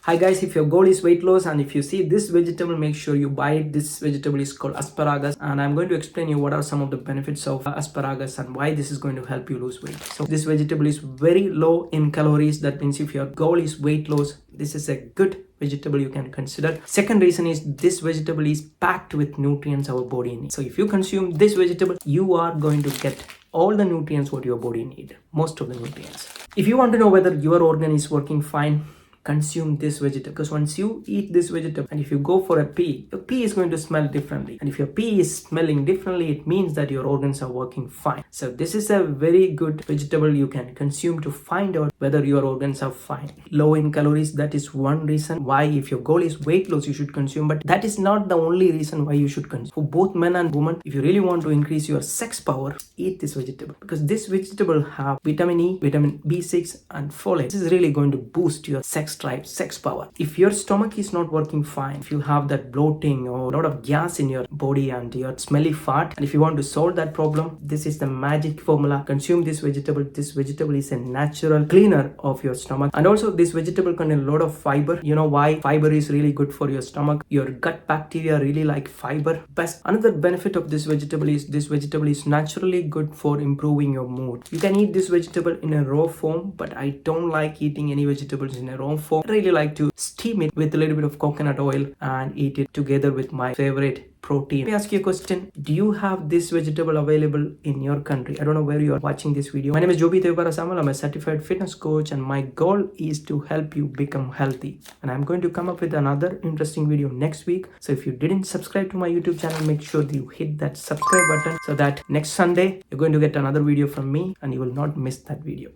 Hi guys, if your goal is weight loss and if you see this vegetable, make sure you buy it. This vegetable is called asparagus, and I'm going to explain you what are some of the benefits of asparagus and why this is going to help you lose weight. So this vegetable is very low in calories. That means if your goal is weight loss, this is a good vegetable you can consider. Second reason is this vegetable is packed with nutrients our body needs. So if you consume this vegetable, you are going to get all the nutrients what your body needs, most of the nutrients. If you want to know whether your organ is working fine, consume this vegetable, because once you eat this vegetable and if you go for a pee, your pee is going to smell differently, and if your pee is smelling differently, it means that your organs are working fine. So this is a very good vegetable you can consume to find out whether your organs are fine. Low in calories, that is one reason why if your goal is weight loss you should consume, but that is not the only reason why you should consume. For both men and women, if you really want to increase your sex power, eat this vegetable, because this vegetable have vitamin E, vitamin B6 and folate. This is really going to boost your sex drive, sex power. If your stomach is not working fine, if you have that bloating or a lot of gas in your body and your smelly fart, and if you want to solve that problem, this is the magic formula. Consume this vegetable. This vegetable is a natural cleaner of your stomach, and also this vegetable contains a lot of fiber. You know why fiber is really good for your stomach? Your gut bacteria really like fiber best. Another benefit of this vegetable is this vegetable is naturally good for improving your mood. You can eat this vegetable in a raw form, but I don't like eating any vegetables in a raw form. I really like to steam it with a little bit of coconut oil and eat it together with my favorite protein. Let me ask you a question. Do you have this vegetable available in your country? I don't know where you are watching this video. My name is Joby Samal. I'm a certified fitness coach, and my goal is to help you become healthy. And I'm going to come up with another interesting video next week. So if you didn't subscribe to my YouTube channel, make sure that you hit that subscribe button so that next Sunday you're going to get another video from me and you will not miss that video.